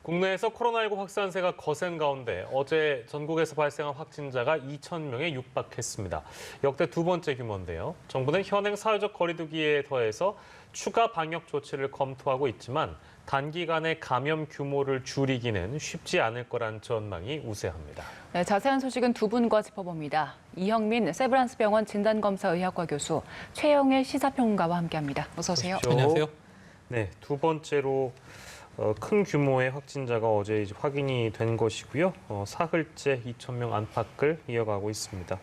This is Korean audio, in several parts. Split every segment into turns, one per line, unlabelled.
국내에서 코로나19 확산세가 거센 가운데 어제 전국에서 발생한 확진자가 2,000명에 육박했습니다. 역대 두 번째 규모인데요. 정부는 현행 사회적 거리두기에 더해서 추가 방역 조치를 검토하고 있지만 단기간에 감염 규모를 줄이기는 쉽지 않을 거란 전망이 우세합니다.
네, 자세한 소식은 두 분과 짚어봅니다. 이형민 세브란스병원 진단검사의학과 교수, 최영일 시사평론가와 함께합니다. 어서 오세요.
안녕하세요. 네, 두 번째로 큰 규모의 확진자가 어제 이제 확인이 된 것이고요. 사흘째 2,000명 안팎을 이어가고 있습니다.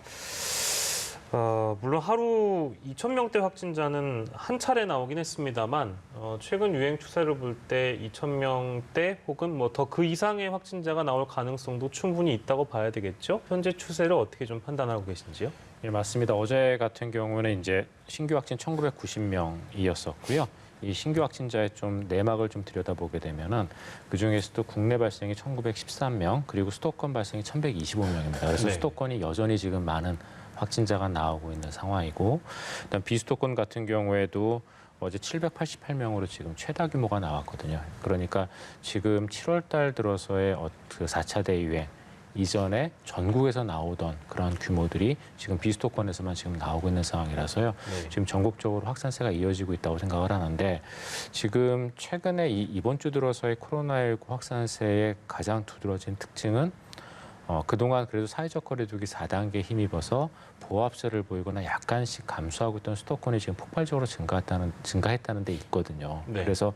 물론 하루 2,000명대 확진자는 한 차례 나오긴 했습니다만 최근 유행 추세를 볼 때 2,000명대 혹은 뭐 더 그 이상의 확진자가 나올 가능성도 충분히 있다고 봐야 되겠죠? 현재 추세를 어떻게 좀 판단하고 계신지요?
예, 맞습니다. 어제 같은 경우는 이제 신규 확진 1,990명이었었고요. 이 신규 확진자의 좀 내막을 좀 들여다보게 되면은 그 중에서도 국내 발생이 1,913명, 그리고 수도권 발생이 1,125명입니다. 그래서
네.
수도권이 여전히 지금 많은 확진자가 나오고 있는 상황이고, 일단 비수도권 같은 경우에도 어제 788명으로 지금 최다 규모가 나왔거든요. 그러니까 지금 7월 달 들어서의 그 4차 대유행 이전에 전국에서 나오던 그런 규모들이 지금 비수도권에서만 지금 나오고 있는 상황이라서요.
네.
지금 전국적으로 확산세가 이어지고 있다고 생각을 하는데, 지금 최근에 이번 주 들어서의 코로나19 확산세의 가장 두드러진 특징은 그동안 그래도 사회적 거리두기 4단계에 힘입어서 보합세를 보이거나 약간씩 감소하고 있던 수도권이 지금 폭발적으로 증가했다는 데 있거든요.
네.
그래서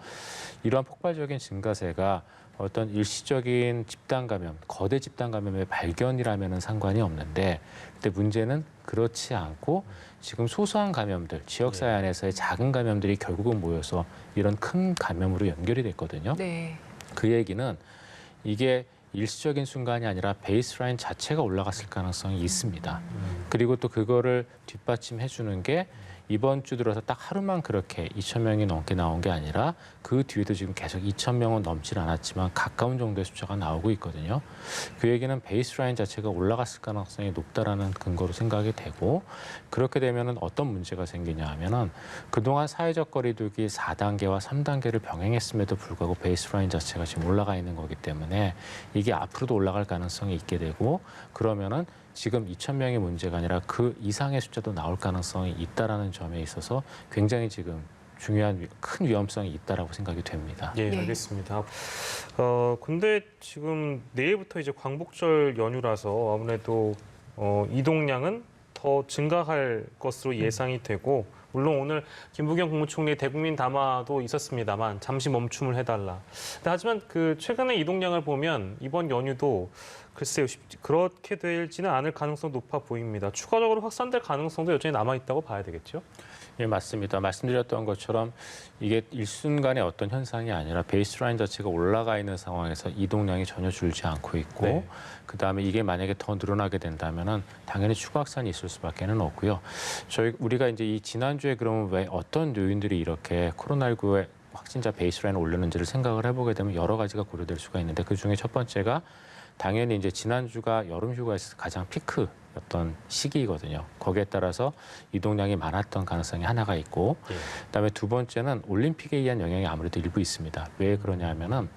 이러한 폭발적인 증가세가 어떤 일시적인 집단 감염, 거대 집단 감염의 발견이라면은 상관이 없는데, 근데 문제는 그렇지 않고 지금 소소한 감염들, 지역사회 안에서의 작은 감염들이 결국은 모여서 이런 큰 감염으로 연결이 됐거든요.
네.
그 얘기는 이게 일시적인 순간이 아니라 베이스라인 자체가 올라갔을 가능성이 있습니다. 그리고 또 그거를 뒷받침해 주는 게 이번 주 들어서 딱 하루만 그렇게 2,000명이 넘게 나온 게 아니라 그 뒤에도 지금 계속 2,000명은 넘질 않았지만 가까운 정도의 숫자가 나오고 있거든요. 그 얘기는 베이스라인 자체가 올라갔을 가능성이 높다라는 근거로 생각이 되고, 그렇게 되면은 어떤 문제가 생기냐 하면은 그동안 사회적 거리두기 4단계와 3단계를 병행했음에도 불구하고 베이스라인 자체가 지금 올라가 있는 거기 때문에 이게 앞으로도 올라갈 가능성이 있게 되고, 그러면은 지금 2,000명의 문제가 아니라 그 이상의 숫자도 나올 가능성이 있다라는 점에 있어서 굉장히 지금 중요한 큰 위험성이 있다라고 생각이 됩니다.
예,
네.
알겠습니다. 근데 지금 내일부터 이제 광복절 연휴라서 아무래도 이동량은 더 증가할 것으로 예상이 되고, 물론 오늘 김부겸 국무총리의 대국민 담화도 있었습니다만 잠시 멈춤을 해달라. 하지만 그 최근의 이동량을 보면 이번 연휴도 글쎄요, 그렇게 되지는 않을 가능성이 높아 보입니다. 추가적으로 확산될 가능성도 여전히 남아있다고 봐야 되겠죠?
예, 맞습니다. 말씀드렸던 것처럼 이게 일순간의 어떤 현상이 아니라 베이스라인 자체가 올라가 있는 상황에서 이동량이 전혀 줄지 않고 있고,
네.
그다음에 이게 만약에 더 늘어나게 된다면은 당연히 추가 확산이 있을 수밖에는 없고요. 우리가 이제 이 지난주에 그러면 왜 어떤 요인들이 이렇게 코로나19의 확진자 베이스라인을 올렸는지를 생각을 해보게 되면 여러 가지가 고려될 수가 있는데, 그 중에 첫 번째가 당연히 이제 지난주가 여름 휴가에서 가장 피크였던 시기이거든요. 거기에 따라서 이동량이 많았던 가능성이 하나가 있고, 그다음에 두 번째는 올림픽에 의한 영향이 아무래도 일부 있습니다. 왜 그러냐 하면은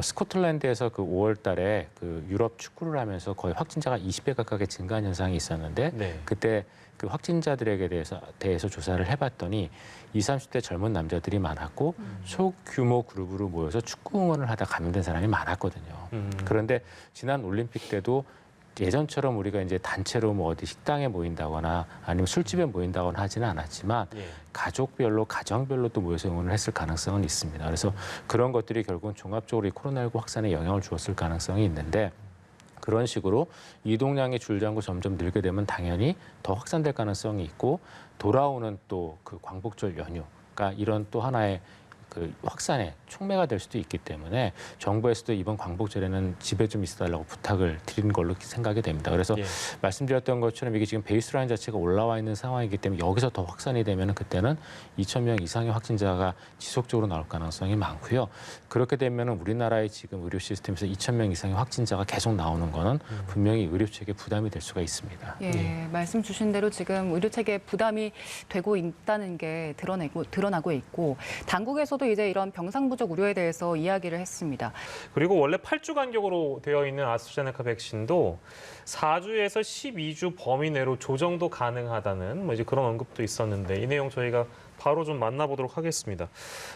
스코틀랜드에서 그 5월 달에 그 유럽 축구를 하면서 거의 확진자가 20배 가깝게 증가한 현상이 있었는데,
네.
그때 그 확진자들에게 대해서 조사를 해봤더니 20, 30대 젊은 남자들이 많았고 소규모 그룹으로 모여서 축구 응원을 하다 감염된 사람이 많았거든요. 그런데 지난 올림픽 때도 예전처럼 우리가 이제 단체로 뭐 어디 식당에 모인다거나 아니면 술집에 모인다거나 하지는 않았지만 가족별로, 가정별로 또 모여서 응원을 했을 가능성은 있습니다. 그래서 그런 것들이 결국은 종합적으로 이 코로나19 확산에 영향을 주었을 가능성이 있는데, 그런 식으로 이동량이 줄지 않고 점점 늘게 되면 당연히 더 확산될 가능성이 있고, 돌아오는 또 그 광복절 연휴가 이런 또 하나의 그 확산의 촉매가 될 수도 있기 때문에 정부에서도 이번 광복절에는 집에 좀 있어달라고 부탁을 드린 걸로 생각이 됩니다. 그래서 말씀드렸던 것처럼 이게 지금 베이스라인 자체가 올라와 있는 상황이기 때문에 여기서 더 확산이 되면 그때는 2,000명 이상의 확진자가 지속적으로 나올 가능성이 많고요. 그렇게 되면 우리나라의 지금 의료 시스템에서 2,000명 이상의 확진자가 계속 나오는 거는 분명히 의료 체계에 부담이 될 수가 있습니다.
예, 말씀 주신 대로 지금 의료 체계에 부담이 되고 있다는 게 드러나고 있고, 당국에서 정부에서도 이제 이런 병상 부족 우려에 대해서 이야기를 했습니다.
그리고 원래 8주 간격으로 되어 있는 아스트라제네카 백신도 4주에서 12주 범위 내로 조정도 가능하다는 이제 그런 언급도 있었는데 이 내용 저희가 바로 좀 만나보도록 하겠습니다.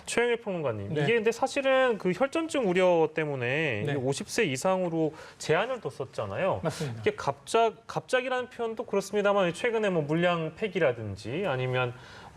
최영일 평론가님,
네.
이게 근데 사실은 그 혈전증 우려 때문에
네.
50세 이상으로 제한을 뒀었잖아요.
맞습니다.
이게 갑작이라는 표현도 그렇습니다만 최근에 뭐 물량 폐기라든지 아니면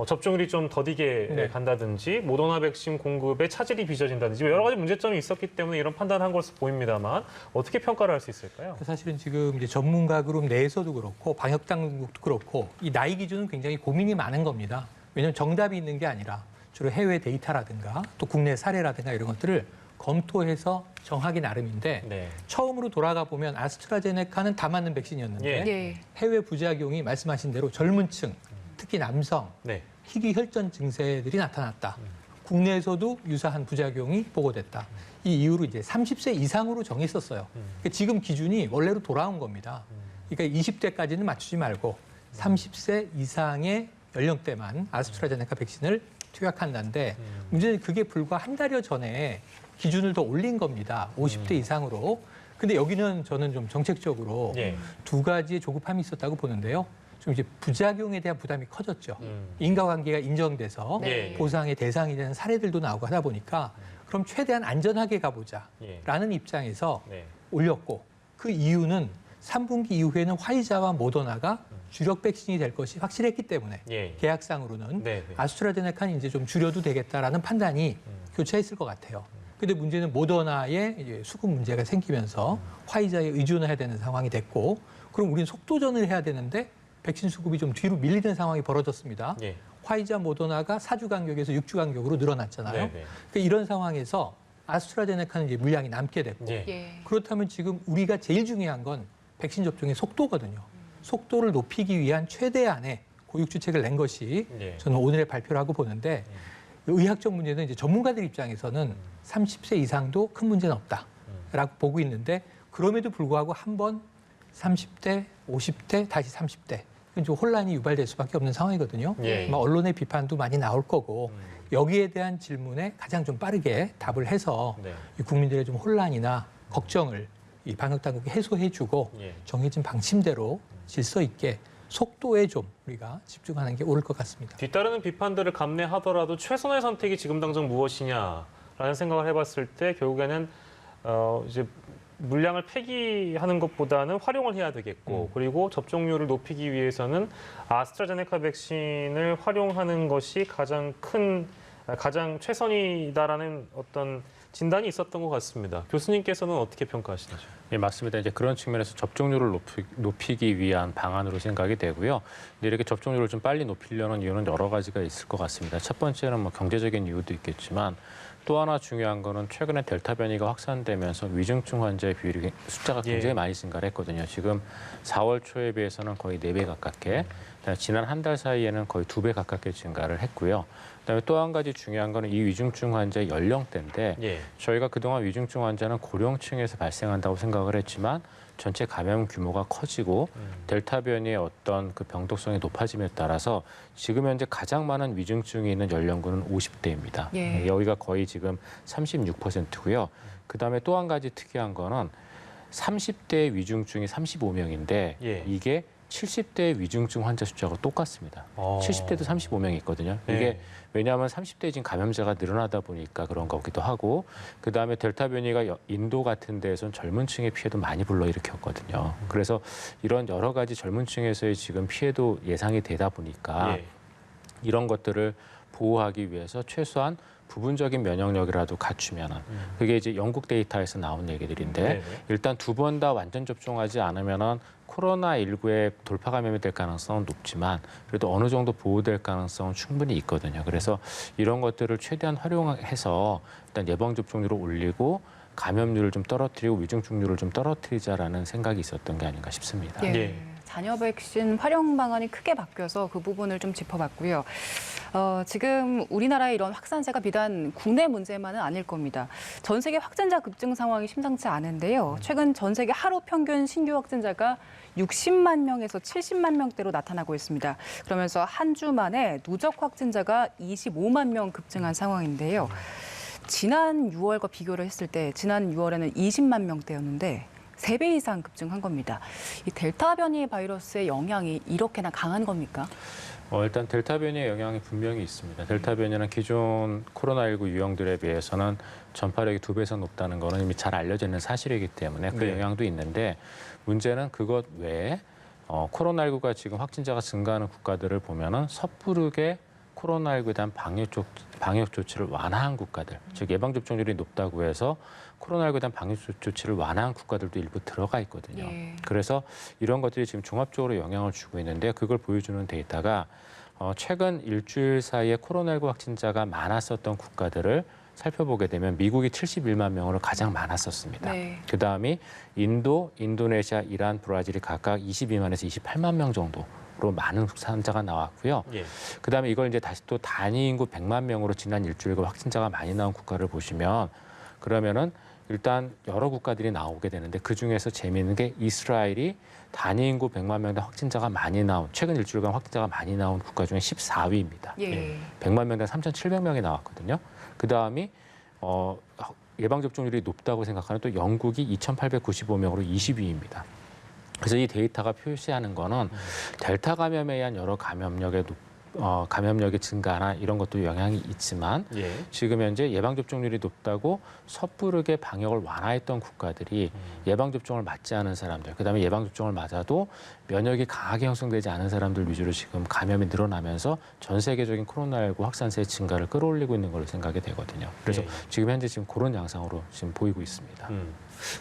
접종률이 좀 더디게
네.
간다든지 모더나 백신 공급에 차질이 빚어진다든지 여러 가지 문제점이 있었기 때문에 이런 판단을 한 것으로 보입니다만 어떻게 평가를 할 수 있을까요?
사실은 지금 이제 전문가 그룹 내에서도 그렇고 방역 당국도 그렇고 이 나이 기준은 굉장히 고민이 많은 겁니다. 왜냐하면 정답이 있는 게 아니라 주로 해외 데이터라든가 또 국내 사례라든가 이런 것들을 검토해서 정하기 나름인데
네.
처음으로 돌아가 보면 아스트라제네카는 다 맞는 백신이었는데
예.
해외 부작용이 말씀하신 대로 젊은 층, 특히 남성,
네.
희귀 혈전 증세들이 나타났다. 국내에서도 유사한 부작용이 보고됐다. 이 이후로 이제 30세 이상으로 정했었어요. 그러니까 지금 기준이 원래로 돌아온 겁니다. 그러니까 20대까지는 맞추지 말고 30세 이상의 연령대만 아스트라제네카 백신을 투약한다는데 문제는 그게 불과 한 달여 전에 기준을 더 올린 겁니다. 50대 이상으로. 근데 여기는 저는 좀 정책적으로
예.
두 가지의 조급함이 있었다고 보는데요. 좀 이제 부작용에 대한 부담이 커졌죠.
음.
인과관계가 인정돼서
네.
보상의 대상이 되는 사례들도 나오고 하다 보니까 그럼 최대한 안전하게 가보자라는
예.
입장에서
네.
올렸고 그 이유는 3분기 이후에는 화이자와 모더나가 주력 백신이 될 것이 확실했기 때문에
예.
계약상으로는
네. 네.
아스트라제네카는 이제 좀 줄여도 되겠다라는 판단이 교차했을 것 같아요. 근데 문제는 모더나의 이제 수급 문제가 생기면서 화이자에 의존해야 되는 상황이 됐고 그럼 우리는 속도전을 해야 되는데 백신 수급이 좀 뒤로 밀리는 상황이 벌어졌습니다.
예.
화이자 모더나가 4주 간격에서 6주 간격으로 늘어났잖아요.
네. 네.
그러니까 이런 상황에서 아스트라제네카는 이제 물량이 남게 됐고
예.
예.
그렇다면 지금 우리가 제일 중요한 건 백신 접종의 속도거든요. 속도를 높이기 위한 최대한의 고육주책을 낸 것이
예.
저는 오늘의 발표라고 보는데 의학적 문제는 이제 전문가들 입장에서는 30세 이상도 큰 문제는 없다라고 보고 있는데 그럼에도 불구하고 한번 30대, 50대, 다시 30대 좀 혼란이 유발될 수밖에 없는 상황이거든요.
예.
아마 언론의 비판도 많이 나올 거고 여기에 대한 질문에 가장 좀 빠르게 답을 해서
네.
이 국민들의 좀 혼란이나 걱정을 이 방역 당국이 해소해주고
예.
정해진 방침대로 질서 있게 속도에 좀 우리가 집중하는 게 옳을 것 같습니다.
뒤따르는 비판들을 감내하더라도 최선의 선택이 지금 당장 무엇이냐라는 생각을 해봤을 때 결국에는 이제 물량을 폐기하는 것보다는 활용을 해야 되겠고 그리고 접종률을 높이기 위해서는 아스트라제네카 백신을 활용하는 것이 가장 최선이다라는 어떤 진단이 있었던 것 같습니다. 교수님께서는 어떻게 평가하시나요?
예, 맞습니다. 이제 그런 측면에서 접종률을 높이기 위한 방안으로 생각이 되고요. 근데 이렇게 접종률을 좀 빨리 높이려는 이유는 여러 가지가 있을 것 같습니다. 첫 번째는 뭐 경제적인 이유도 있겠지만 또 하나 중요한 거는 최근에 델타 변이가 확산되면서 위중증 환자의 비율이 숫자가 굉장히
예.
많이 증가를 했거든요. 지금 4월 초에 비해서는 거의 4배 가깝게, 지난 한 달 사이에는 거의 2배 가깝게 증가를 했고요. 그다음에 또 한 가지 중요한 거는 이 위중증 환자의 연령대인데
예.
저희가 그동안 위중증 환자는 고령층에서 발생한다고 생각을 했지만 전체 감염 규모가 커지고 델타 변이의 어떤 그 병독성이 높아짐에 따라서 지금 현재 가장 많은 위중증이 있는 연령군은 50대입니다.
예.
여기가 거의 지금 36%고요. 그다음에 또 한 가지 특이한 거는 30대 위중증이 35명인데
예.
이게 70대 위중증 환자 숫자가 똑같습니다. 70대도 35명이 있거든요. 이게
네.
왜냐하면 30대에 지금 감염자가 늘어나다 보니까 그런 거기도 하고 그다음에 델타 변이가 인도 같은 데에서는 젊은 층의 피해도 많이 불러일으켰거든요. 그래서 이런 여러 가지 젊은 층에서의 지금 피해도 예상이 되다 보니까
예.
이런 것들을 보호하기 위해서 최소한 부분적인 면역력이라도 갖추면은 그게 이제 영국 데이터에서 나온 얘기들인데
네네.
일단 2번 다 완전 접종하지 않으면은 코로나19에 돌파 감염이 될 가능성은 높지만 그래도 어느 정도 보호될 가능성은 충분히 있거든요. 그래서 이런 것들을 최대한 활용해서 일단 예방 접종률을 올리고 감염률을 좀 떨어뜨리고 위중증률을 좀 떨어뜨리자라는 생각이 있었던 게 아닌가 싶습니다.
예.
예.
잔여 백신 활용 방안이 크게 바뀌어서 그 부분을 좀 짚어봤고요. 지금 우리나라의 이런 확산세가 비단 국내 문제만은 아닐 겁니다. 전 세계 확진자 급증 상황이 심상치 않은데요. 최근 전 세계 하루 평균 신규 확진자가 60만 명에서 70만 명대로 나타나고 있습니다. 그러면서 한 주 만에 누적 확진자가 25만 명 급증한 상황인데요. 지난 6월과 비교를 했을 때 지난 6월에는 20만 명대였는데 3배 이상 급증한 겁니다. 이 델타 변이 바이러스의 영향이 이렇게나 강한 겁니까?
일단 델타 변이의 영향이 분명히 있습니다. 델타 변이는 기존 코로나19 유형들에 비해서는 전파력이 2배 이상 높다는 거는 이미 잘 알려져 있는 사실이기 때문에 그 영향도 있는데 문제는 그것 외에 코로나19가 지금 확진자가 증가하는 국가들을 보면은 섣부르게 코로나19에 대한 방역 조치를 완화한 국가들, 즉 예방 접종률이 높다고 해서 코로나19에 대한 방역 조치를 완화한 국가들도 일부 들어가 있거든요.
예.
그래서 이런 것들이 지금 종합적으로 영향을 주고 있는데 그걸 보여주는 데이터가 최근 일주일 사이에 코로나19 확진자가 많았었던 국가들을 살펴보게 되면 미국이 71만 명으로 가장 많았었습니다.
네.
그다음이 인도, 인도네시아, 이란, 브라질이 각각 22만에서 28만 명 정도로 많은 환자가 나왔고요.
예.
그다음에 이걸 이제 다시 또 단위 인구 100만 명으로 지난 일주일간 확진자가 많이 나온 국가를 보시면 그러면은 일단 여러 국가들이 나오게 되는데 그중에서 재미있는 게 이스라엘이 단위 인구 100만 명대 확진자가 많이 나온 최근 일주일간 확진자가 많이 나온 국가 중에 14위입니다.
예.
100만 명당 3,700명이 나왔거든요. 그다음이 예방 접종률이 높다고 생각하는 또 영국이 2,895명으로 20위입니다. 그래서 이 데이터가 표시하는 거는 델타 감염에 의한 여러 감염력의 증가나 이런 것도 영향이 있지만 지금 현재 예방 접종률이 높다고 섣부르게 방역을 완화했던 국가들이 예방 접종을 맞지 않은 사람들, 그다음에 예방 접종을 맞아도 면역이 강하게 형성되지 않은 사람들 위주로 지금 감염이 늘어나면서 전 세계적인 코로나19 확산세의 증가를 끌어올리고 있는 걸로 생각이 되거든요. 그래서 지금 현재 지금 그런 양상으로 지금 보이고 있습니다.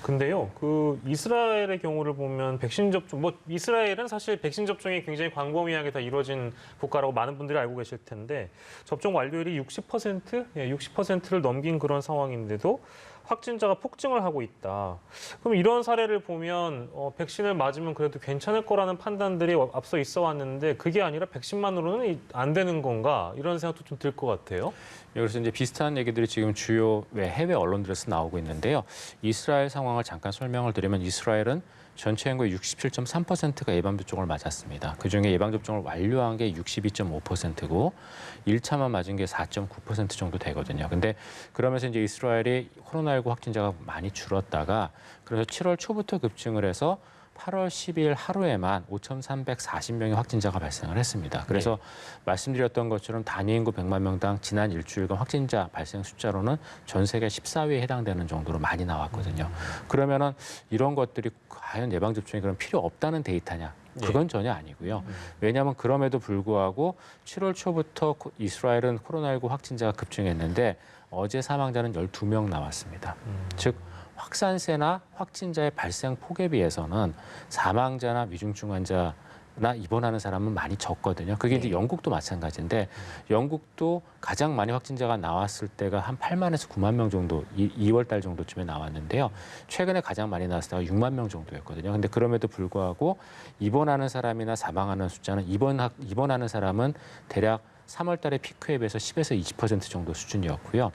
근데요, 그 이스라엘의 경우를 보면 백신 접종, 이스라엘은 사실 백신 접종이 굉장히 광범위하게 다 이루어진 국가라고 많은 분들이 알고 계실 텐데 접종 완료율이 60%를 넘긴 그런 상황인데도 확진자가 폭증을 하고 있다. 그럼 이런 사례를 보면 백신을 맞으면 그래도 괜찮을 거라는 판단들이 앞서 있어 왔는데 그게 아니라 백신만으로는 안 되는 건가? 이런 생각도 좀 들 것 같아요.
그래서 이제 비슷한 얘기들이 지금 주요 해외 언론들에서 나오고 있는데요. 이스라엘 상황을 잠깐 설명을 드리면 이스라엘은 전체 인구의 67.3%가 예방접종을 맞았습니다. 그중에 예방접종을 완료한 게 62.5%고 1차만 맞은 게 4.9% 정도 되거든요. 근데 그러면서 이제 이스라엘이 코로나19 확진자가 많이 줄었다가 그래서 7월 초부터 급증을 해서 8월 10일 하루에만 5,340명의 확진자가 발생을 했습니다. 그래서 말씀드렸던 것처럼 단위 인구 100만 명당 지난 일주일간 확진자 발생 숫자로는 전 세계 14위에 해당되는 정도로 많이 나왔거든요. 그러면은 이런 것들이 과연 예방접종이 그럼 필요 없다는 데이터냐? 그건 전혀 아니고요. 왜냐하면 그럼에도 불구하고 7월 초부터 이스라엘은 코로나19 확진자가 급증했는데 어제 사망자는 12명 나왔습니다. 즉 확산세나 확진자의 발생 폭에 비해서는 사망자나 위중증 환자나 입원하는 사람은 많이 적거든요. 그게 이제 영국도 마찬가지인데 영국도 가장 많이 확진자가 나왔을 때가 한 8만에서 9만 명 정도 2월 달 정도쯤에 나왔는데요. 최근에 가장 많이 나왔을 때가 6만 명 정도였거든요. 근데 그럼에도 불구하고 입원하는 사람이나 사망하는 숫자는 입원하는 사람은 대략 3월 달에 피크에 비해서 10에서 20% 정도 수준이었고요.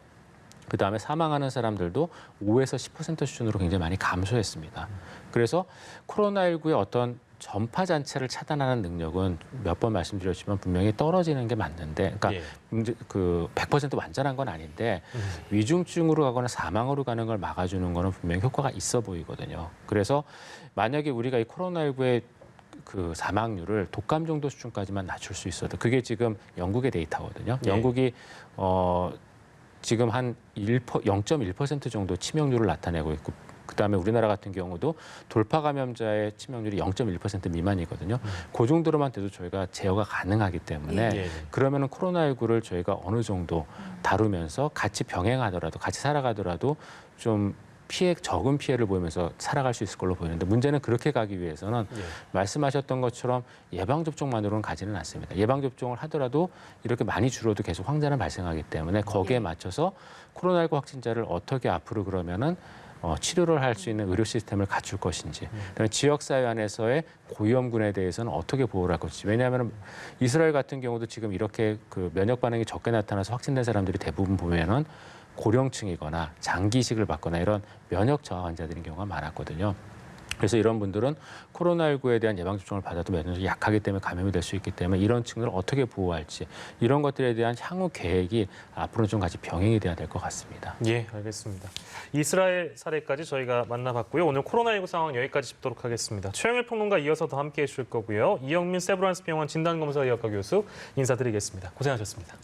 그다음에 사망하는 사람들도 5에서 10% 수준으로 굉장히 많이 감소했습니다. 그래서 코로나19의 어떤 전파 자체를 차단하는 능력은 몇 번 말씀드렸지만 분명히 떨어지는 게 맞는데, 그러니까 100% 완전한 건 아닌데 위중증으로 가거나 사망으로 가는 걸 막아주는 거는 분명히 효과가 있어 보이거든요. 그래서 만약에 우리가 이 코로나19의 그 사망률을 독감 정도 수준까지만 낮출 수 있어도 그게 지금 영국의 데이터거든요. 영국이 지금 한 0.1% 정도 치명률을 나타내고 있고 그다음에 우리나라 같은 경우도 돌파 감염자의 치명률이 0.1% 미만이거든요. 그 정도로만 돼도 저희가 제어가 가능하기 때문에 그러면은 코로나19를 저희가 어느 정도 다루면서 같이 병행하더라도 같이 살아가더라도 좀 적은 피해를 보이면서 살아갈 수 있을 걸로 보이는데 문제는 그렇게 가기 위해서는 말씀하셨던 것처럼 예방접종만으로는 가지는 않습니다. 예방접종을 하더라도 이렇게 많이 줄어도 계속 확진자는 발생하기 때문에 거기에 맞춰서 코로나19 확진자를 어떻게 앞으로 그러면은 치료를 할 수 있는 의료 시스템을 갖출 것인지, 그다음에 지역사회 안에서의 고위험군에 대해서는 어떻게 보호를 할 것인지. 왜냐하면 이스라엘 같은 경우도 지금 이렇게 그 면역 반응이 적게 나타나서 확진된 사람들이 대부분 보면은 고령층이거나 장기 이식을 받거나 이런 면역 저하 환자들인 경우가 많았거든요. 그래서 이런 분들은 코로나19에 대한 예방접종을 받아도 면역력이 약하기 때문에 감염이 될 수 있기 때문에 이런 층들을 어떻게 보호할지 이런 것들에 대한 향후 계획이 앞으로는 좀 같이 병행이 돼야 될 것 같습니다.
예, 알겠습니다. 이스라엘 사례까지 저희가 만나봤고요. 오늘 코로나19 상황 여기까지 짚도록 하겠습니다. 최영일 평론가 이어서 더 함께해 주실 거고요. 이영민 세브란스 병원 진단검사의학과 교수 인사드리겠습니다. 고생하셨습니다.